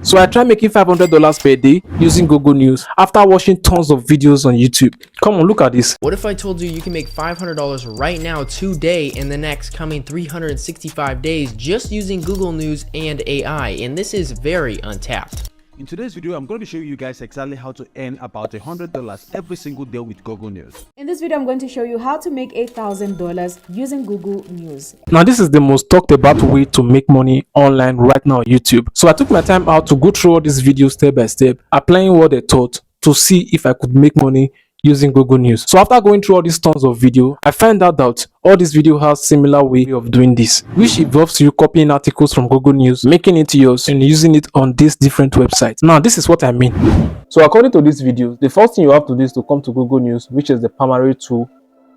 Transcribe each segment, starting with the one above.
So I tried making $500 per day using Google News after watching tons of videos on YouTube. Come on, look at this. What if I told you you can make $500 right now today in the next coming 365 days just using Google News and AI? And this is very untapped. In today's video, I'm going to show you guys exactly how to earn about $100 every single day with Google News. In this video, I'm going to show you how to make $8,000 using Google News. Now, this is the most talked about way to make money online right now on YouTube. So I took my time out to go through all these videos step by step, applying what they taught to see if I could make money using Google News. So after going through all these tons of video, I found out that all these video has similar way of doing this, which involves you copying articles from Google News, making it yours, and using it on these different websites. Now, this is what I mean. So according to this video, the first thing you have to do is to come to Google News, which is the primary tool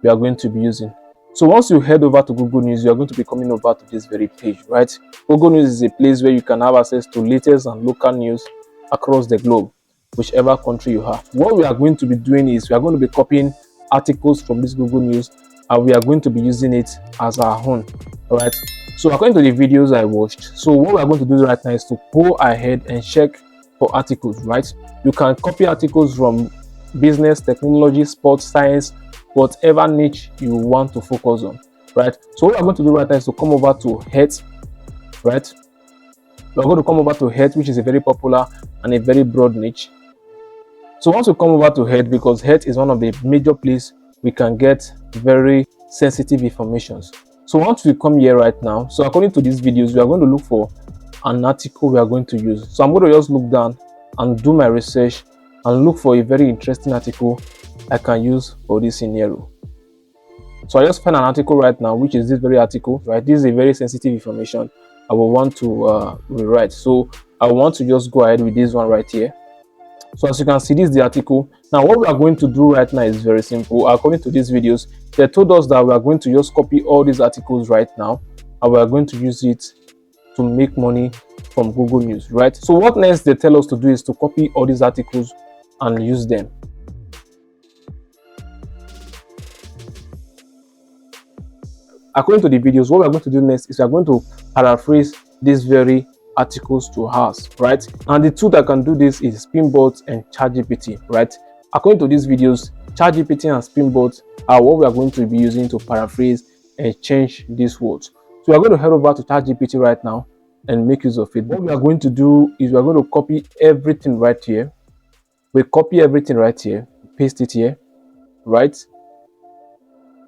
we are going to be using. So once you head over to Google News, you are going to be coming over to this very page, right? Google News is a place where you can have access to latest and local news across the globe, whichever country you have. What we are going to be doing is we are going to be copying articles from this Google News and we are going to be using it as our own. All right, so according to the videos I watched, so what we are going to do right now is to go ahead and check for articles, right? You can copy articles from business, technology, sports, science, whatever niche you want to focus on, right? So what we are going to do right now is to come over to health, right? We're going to come over to health, which is a very popular and a very broad niche. So once we come over to health, because health is one of the major places we can get very sensitive information. So once we come here right now, so according to these videos, we are going to look for an article we are going to use. So I'm going to just look down and do my research and look for a very interesting article I can use for this scenario. So I just find an article right now, which is this very article, right? This is a very sensitive information I will want to rewrite. So I want to just go ahead with this one right here. So as you can see, this is the article. Now what we are going to do right now is very simple. According to these videos, they told us that we are going to just copy all these articles right now and we are going to use it to make money from Google News, right? So what next they tell us to do is to copy all these articles and use them. According to the videos, what we are going to do next is we are going to paraphrase these very articles to us, right? And the tool that can do this is Spinbot and ChatGPT, right? According to these videos, ChatGPT and Spinbot are what we are going to be using to paraphrase and change these words. So we are going to head over to ChatGPT right now and make use of it. What we are going to do is we are going to copy everything right here. We copy everything right here, paste it here, right?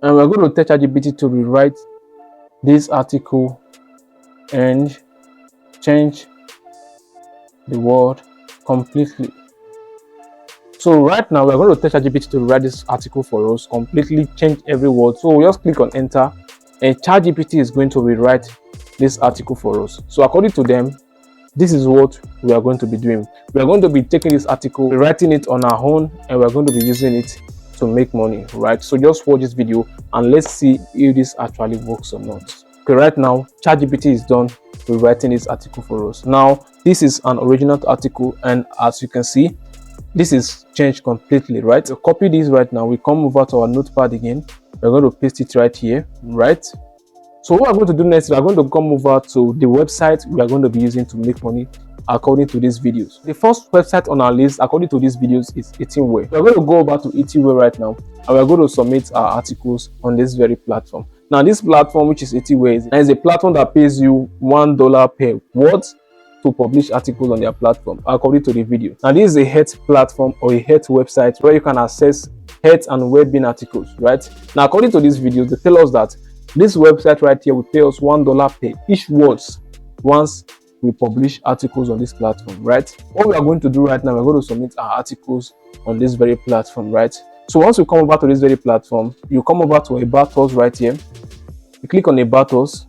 And we're going to tell ChatGPT to rewrite this article and change the word completely. So right now we're going to tell ChatGPT to write this article for us, completely change every word. So we just click on enter and ChatGPT is going to rewrite this article for us. So according to them, this is what we are going to be doing. We are going to be taking this article, rewriting it on our own, and we're going to be using it to make money, right? So just watch this video and let's see if this actually works or not. Okay, right now ChatGPT is done rewriting this article for us. Now this is an original article and as you can see, this is changed completely, right? So copy this right now. We come over to our notepad again. We're going to paste it right here, right? So what we're going to do next is we're going to come over to the website we are going to be using to make money according to these videos. The first website on our list according to these videos is Eatingware. We're going to go over to Eatingware right now and we're going to submit our articles on this very platform. Now this platform, which is Eatingware, is a platform that pays you $1 per word to publish articles on their platform according to the video. Now this is a health platform or a health website where you can access health and well-being articles, right? Now according to these videos, they tell us that this website right here will pay us $1 per each words once we publish articles on this platform, right? What we are going to do right now, we're going to submit our articles on this very platform, right? So once you come over to this very platform, you come over to About Us right here. You click on About Us.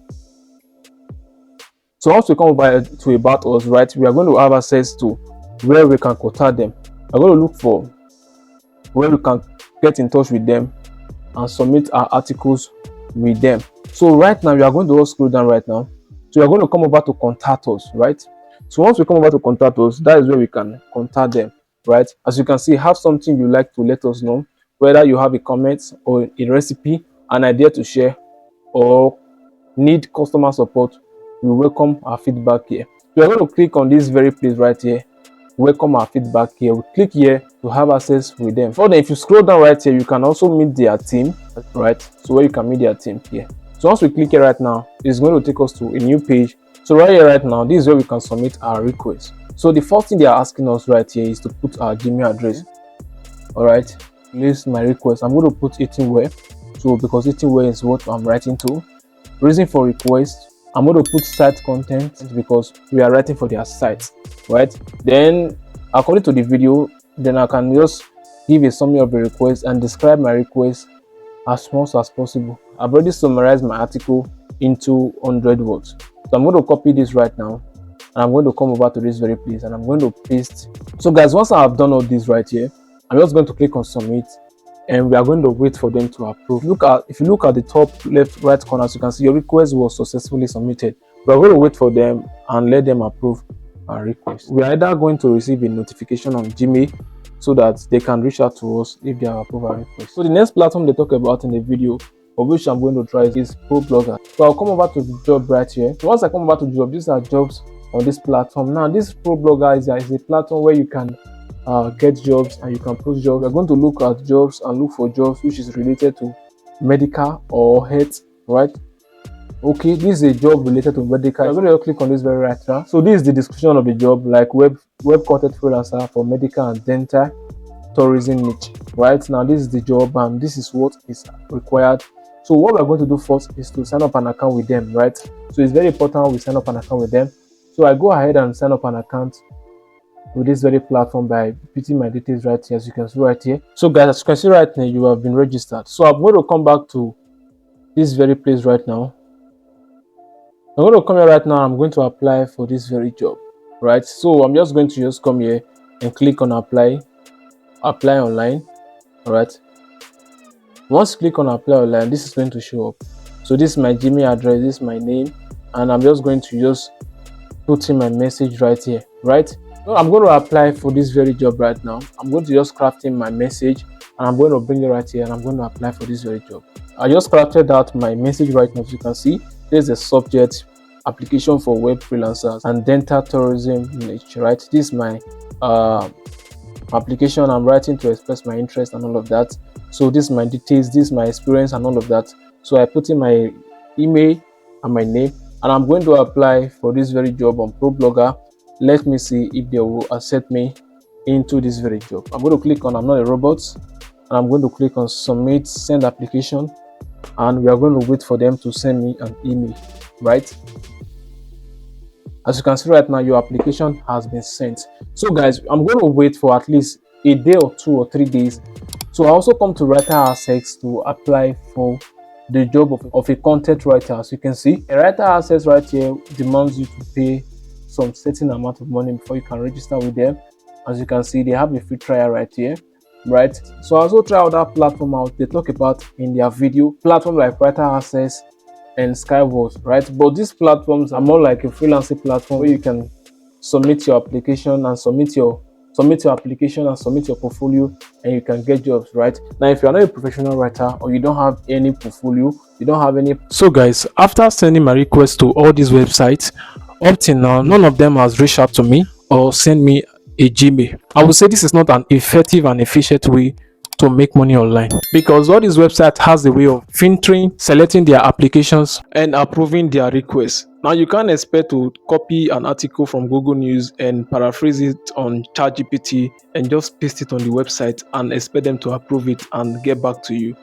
So once we come over to About Us, right, we are going to have access to where we can contact them. We're going to look for where we can get in touch with them and submit our articles with them. So right now, we are going to just scroll down right now. So we're going to come over to contact us, right? So once we come over to contact us, that is where we can contact them, right? As you can see, have something you like to let us know, whether you have a comment or a recipe, an idea to share, or need customer support, we welcome our feedback here. We are going to click on this very place right here, welcome our feedback here. We click here to have access with them. For then, if you scroll down right here, you can also meet their team, right? So where you can meet their team here. So once we click here right now, it's going to take us to a new page. So right here right now, this is where we can submit our request. So the first thing they are asking us right here is to put our Gmail address. All right, place my request. I'm going to put 18 where. So because 18 where is what I'm writing to. Reason for request, I'm going to put site content because we are writing for their site, right? Then according to the video, then I can just give a summary of the request and describe my request as small as possible. I've already summarized my article into 100 words. So I'm going to copy this right now, and I'm going to come over to this very place and I'm going to paste. So guys, once I have done all this right here, I'm just going to click on submit, and we are going to wait for them to approve. If you look at the top left right corner, so you can see your request was successfully submitted. We are going to wait for them and let them approve our request. We are either going to receive a notification on Gmail so that they can reach out to us if they have approved our request. So the next platform they talk about in the video, of which I'm going to try, is ProBlogger. So I'll come over to the job right here. So once I come over to the job, these are jobs on this platform. Now this ProBlogger is a platform where you can get jobs and you can post jobs. We're going to look at jobs and look for jobs which is related to medical or health, right? Okay, this is a job related to medical. I'm going to click on this very right now. So this is the description of the job, like web content freelancer for medical and dental tourism niche. Right now, this is the job and this is what is required. So what we're going to do first is to sign up an account with them, right? So it's very important we sign up an account with them. So I go ahead and sign up an account with this very platform by putting my details right here, as you can see right here. So guys, as you can see right now, you have been registered. So I'm going to come back to this very place right now. I'm going to come here right now. I'm going to apply for this very job, right? So I'm just going to come here and click on apply online. All right, once you click on apply online, this is going to show up. So this is my Gmail address, this is my name, and I'm just going to put in my message right here, right? So I'm going to apply for this very job right now. I'm going to just craft in my message and I'm going to bring it right here and I'm going to apply for this very job. I just crafted out my message right now. As you can see, there's a subject, application for web freelancers and dental tourism niche, right? This is my application I'm writing to express my interest and all of that. So this is my details, this is my experience and all of that. So I put in my email and my name and I'm going to apply for this very job on ProBlogger. Let me see if they will accept me into this very job. I'm going to click on I'm not a robot and I'm going to click on submit, send application, and we are going to wait for them to send me an email, right? As you can see right now, your application has been sent. So guys, I'm going to wait for at least a day or 2 or 3 days. So I also come to Writer Access to apply for the job of a content writer. As you can see, a Writer Access right here demands you to pay some certain amount of money before you can register with them. As you can see, they have a free trial right here, right? So I also try out that platform out they talk about in their video, platform like Writer Access and Skyward, right? But these platforms are more like a freelancing platform where you can submit your application and submit your application and submit your portfolio and you can get jobs, right? Now if you're not a professional writer or you don't have any portfolio, you don't have any. So guys, after sending my request to all these websites, up till now none of them has reached out to me or sent me a Gmail. I would say this is not an effective and efficient way to make money online, because all these websites has a way of filtering, selecting their applications and approving their requests. Now you can't expect to copy an article from Google News and paraphrase it on ChatGPT and just paste it on the website and expect them to approve it and get back to you.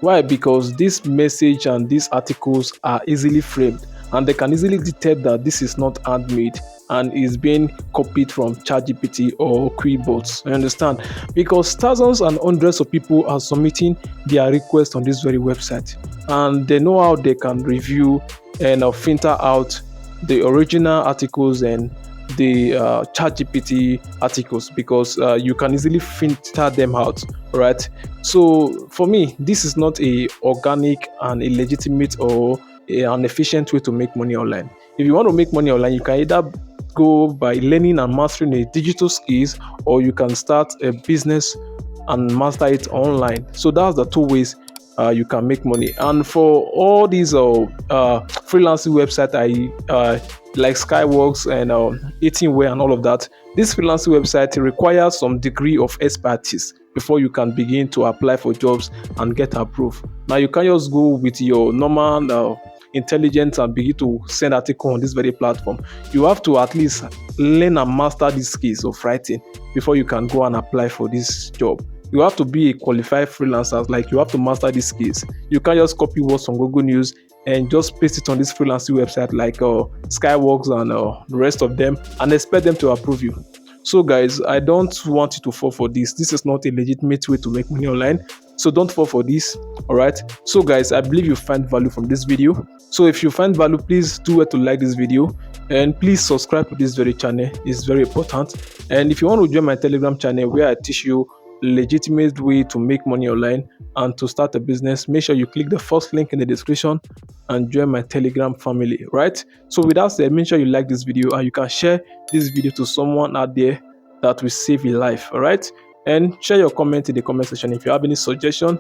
Why? Because this message and these articles are easily framed and they can easily detect that this is not handmade and is being copied from ChatGPT or Quillbots. I understand, because thousands and hundreds of people are submitting their requests on this very website, and they know how they can review and filter out the original articles and the ChatGPT articles, because you can easily filter them out, right? So for me, this is not a organic and a legitimate or an efficient way to make money online. If you want to make money online, you can either go by learning and mastering a digital skills, or you can start a business and master it online. So that's the two ways you can make money. And for all these freelancing websites I like Skyworks and Eatingware and all of that. This freelancing website requires some degree of expertise before you can begin to apply for jobs and get approved. Now you can't just go with your normal intelligence and begin to send article on this very platform. You have to at least learn and master these skills of writing before you can go and apply for this job. You have to be a qualified freelancer, like you have to master these skills. You can't just copy words from Google News and just paste it on this freelancing website like Skyworks and the rest of them and expect them to approve you. So guys, I don't want you to fall for this. This is not a legitimate way to make money online. So don't fall for this. All right. So guys, I believe you find value from this video. So if you find value, please do it to like this video and please subscribe to this very channel. It's very important. And if you want to join my Telegram channel where I teach you legitimate way to make money online and to start a business, make sure you click the first link in the description and join my Telegram family, right? So with that said, make sure you like this video and you can share this video to someone out there that will save your life. All right, and share your comment in the comment section if you have any suggestion,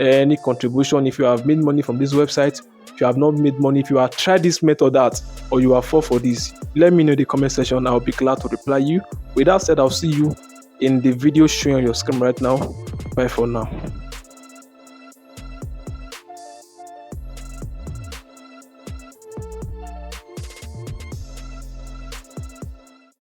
any contribution. If you have made money from this website, if you have not made money, if you have tried this method out or you are fall for this, let me know in the comment section. I'll be glad to reply you. With that said, I'll see you in the video showing on your screen right now. Bye for now.